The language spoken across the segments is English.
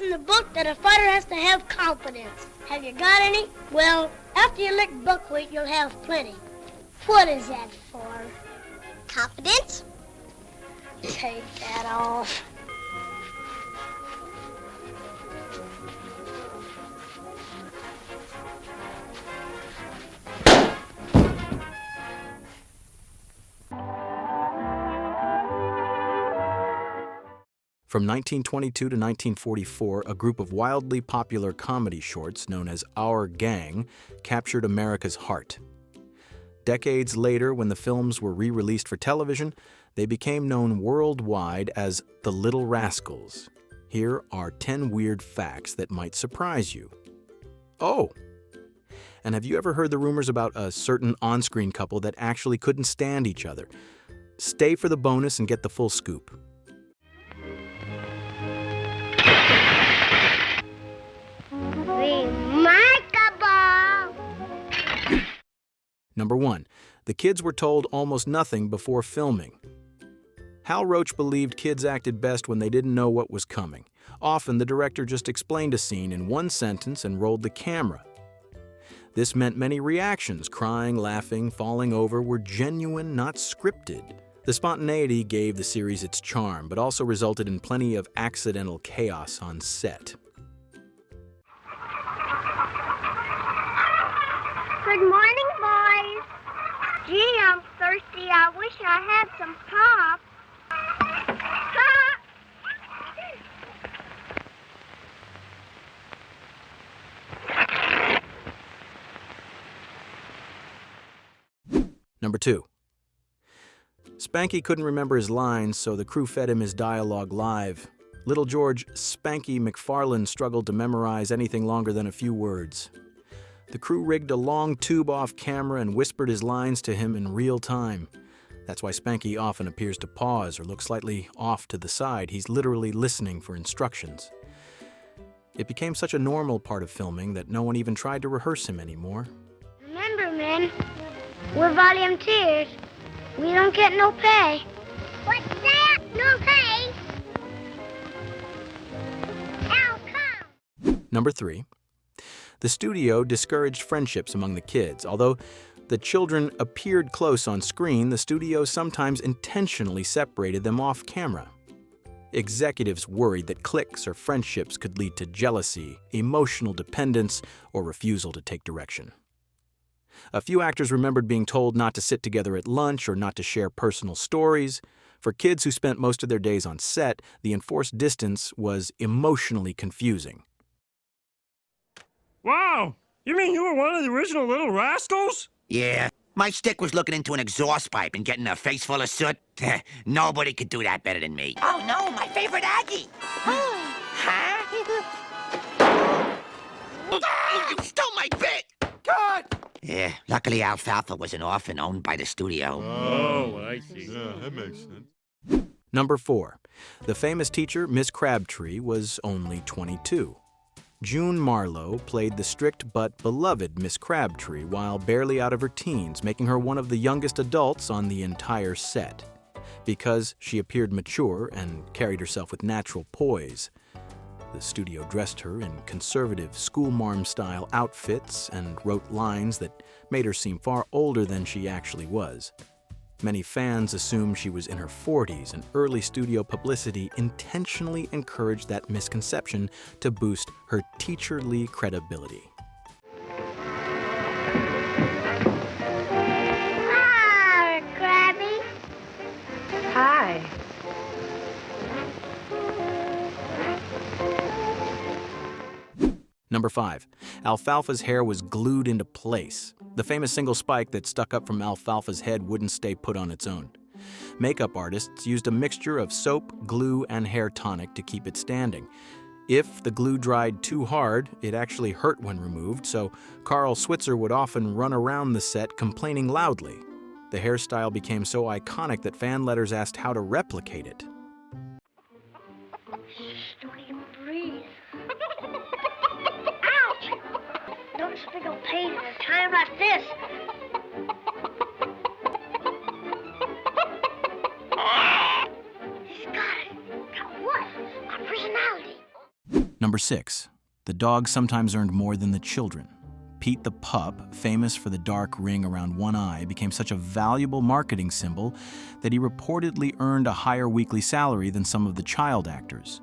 says in the book that a fighter has to have confidence. Have you got any? Well, after you lick buckwheat, you'll have plenty. What is that for? Confidence? Take that off. From 1922 to 1944, a group of wildly popular comedy shorts known as Our Gang captured America's heart. Decades later, when the films were re-released for television, they became known worldwide as the Little Rascals. Here are 10 weird facts that might surprise you. Oh! And have you ever heard the rumors about a certain on-screen couple that actually couldn't stand each other? Stay for the bonus and get the full scoop. Remarkable! Number 1. The kids were told almost nothing before filming. Hal Roach believed kids acted best when they didn't know what was coming. Often, the director just explained a scene in one sentence and rolled the camera. This meant many reactions, crying, laughing, falling over, were genuine, not scripted. The spontaneity gave the series its charm, but also resulted in plenty of accidental chaos on set. Good morning, boys. Gee, I'm thirsty. I wish I had some pop. Number 2. Spanky couldn't remember his lines, so the crew fed him his dialogue live. Little George Spanky McFarlane struggled to memorize anything longer than a few words. The crew rigged a long tube off camera and whispered his lines to him in real time. That's why Spanky often appears to pause or look slightly off to the side. He's literally listening for instructions. It became such a normal part of filming that no one even tried to rehearse him anymore. Remember, men, we're volunteers. We don't get no pay. What's that? No pay? How come? Number 3. The studio discouraged friendships among the kids. Although the children appeared close on screen, the studio sometimes intentionally separated them off camera. Executives worried that cliques or friendships could lead to jealousy, emotional dependence, or refusal to take direction. A few actors remembered being told not to sit together at lunch or not to share personal stories. For kids who spent most of their days on set, the enforced distance was emotionally confusing. Wow! You mean you were one of the original Little Rascals? Yeah. My stick was looking into an exhaust pipe and getting a face full of soot. Nobody could do that better than me. Oh, no, my favorite Aggie. Huh? Oh, you stole my bit! God! Yeah, luckily Alfalfa was an orphan owned by the studio. Oh, I see. Yeah, that makes sense. Number 4. The famous teacher, Miss Crabtree, was only 22. June Marlowe played the strict but beloved Miss Crabtree while barely out of her teens, making her one of the youngest adults on the entire set. Because she appeared mature and carried herself with natural poise, the studio dressed her in conservative schoolmarm-style outfits and wrote lines that made her seem far older than she actually was. Many fans assumed she was in her 40s, and early studio publicity intentionally encouraged that misconception to boost her teacherly credibility. Hi, Krabby. Hi. Number 5. Alfalfa's hair was glued into place. The famous single spike that stuck up from Alfalfa's head wouldn't stay put on its own. Makeup artists used a mixture of soap, glue, and hair tonic to keep it standing. If the glue dried too hard, it actually hurt when removed, so Carl Switzer would often run around the set complaining loudly. The hairstyle became so iconic that fan letters asked how to replicate it. Don't even breathe. Ouch! Don't speak of pain at a time like this. He's got it. Got what? My personality. Number 6. The dog sometimes earned more than the children. Pete the pup, famous for the dark ring around one eye, became such a valuable marketing symbol that he reportedly earned a higher weekly salary than some of the child actors.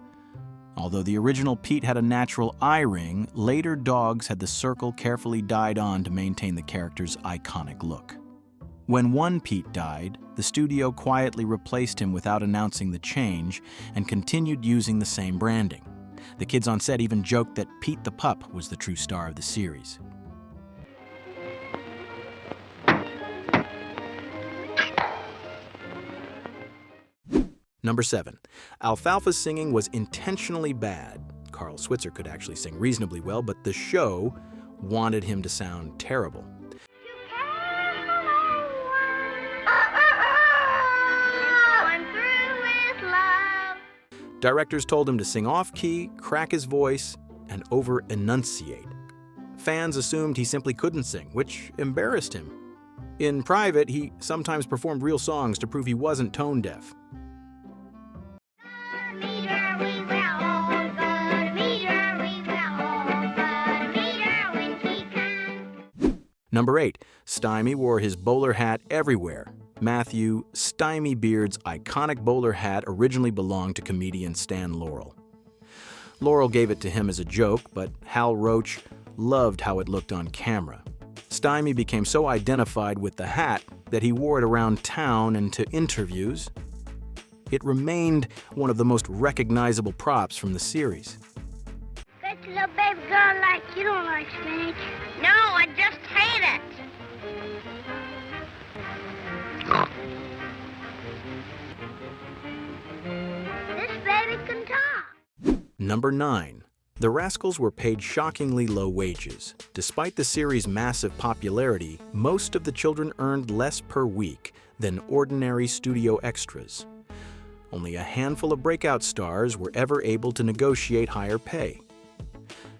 Although the original Pete had a natural eye ring, later dogs had the circle carefully dyed on to maintain the character's iconic look. When one Pete died, the studio quietly replaced him without announcing the change and continued using the same branding. The kids on set even joked that Pete the pup was the true star of the series. Number 7. Alfalfa's singing was intentionally bad. Carl Switzer could actually sing reasonably well, but the show wanted him to sound terrible. Directors told him to sing off-key, crack his voice, and over-enunciate. Fans assumed he simply couldn't sing, which embarrassed him. In private, he sometimes performed real songs to prove he wasn't tone-deaf. Number 8. Stymie wore his bowler hat everywhere. Matthew Stymie Beard's iconic bowler hat originally belonged to comedian Stan Laurel. Laurel gave it to him as a joke, but Hal Roach loved how it looked on camera. Stymie became so identified with the hat that he wore it around town and to interviews. It remained one of the most recognizable props from the series. Bet your little baby girl like you don't like spinach. No, I just hate it. This baby can talk. Number 9. The Rascals were paid shockingly low wages. Despite the series' massive popularity, most of the children earned less per week than ordinary studio extras. Only a handful of breakout stars were ever able to negotiate higher pay.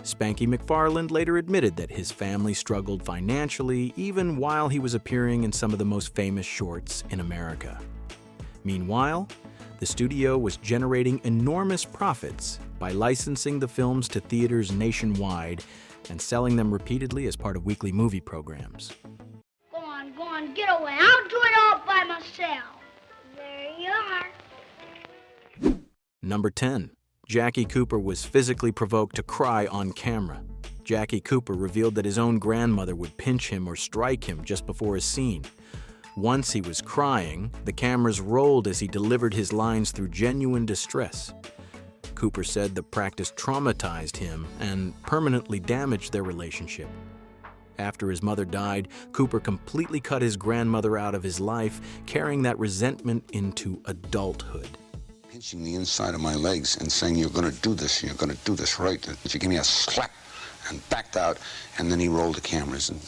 Spanky McFarland later admitted that his family struggled financially even while he was appearing in some of the most famous shorts in America. Meanwhile, the studio was generating enormous profits by licensing the films to theaters nationwide and selling them repeatedly as part of weekly movie programs. Go on, get away. I'll do it all by myself. There you are. Number 10. Jackie Cooper was physically provoked to cry on camera. Jackie Cooper revealed that his own grandmother would pinch him or strike him just before a scene. Once he was crying, the cameras rolled as he delivered his lines through genuine distress. Cooper said the practice traumatized him and permanently damaged their relationship. After his mother died, Cooper completely cut his grandmother out of his life, carrying that resentment into adulthood. Pinching the inside of my legs and saying, "You're going to do this, you're going to do this right." And she gave me a slap and backed out, and then he rolled the cameras, and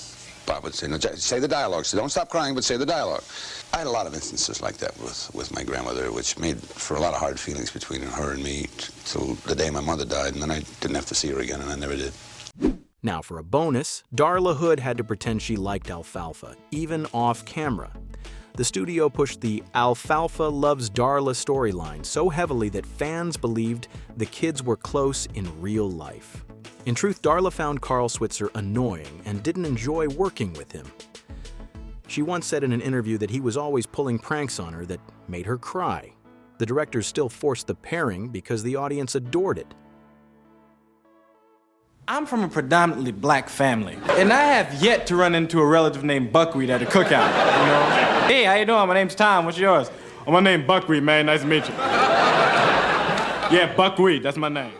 Bob would say, "No, say the dialogue. So don't stop crying, but say the dialogue." I had a lot of instances like that with my grandmother, which made for a lot of hard feelings between her and me till the day my mother died, and then I didn't have to see her again, and I never did. Now for a bonus, Darla Hood had to pretend she liked Alfalfa, even off camera. The studio pushed the Alfalfa loves Darla storyline so heavily that fans believed the kids were close in real life. In truth, Darla found Carl Switzer annoying and didn't enjoy working with him. She once said in an interview that he was always pulling pranks on her that made her cry. The directors still forced the pairing because the audience adored it. I'm from a predominantly black family, and I have yet to run into a relative named Buckwheat at a cookout, you know? Hey, how you doing? My name's Tom. What's yours? Oh, my name's Buckwheat, man. Nice to meet you. Yeah, Buckwheat. That's my name.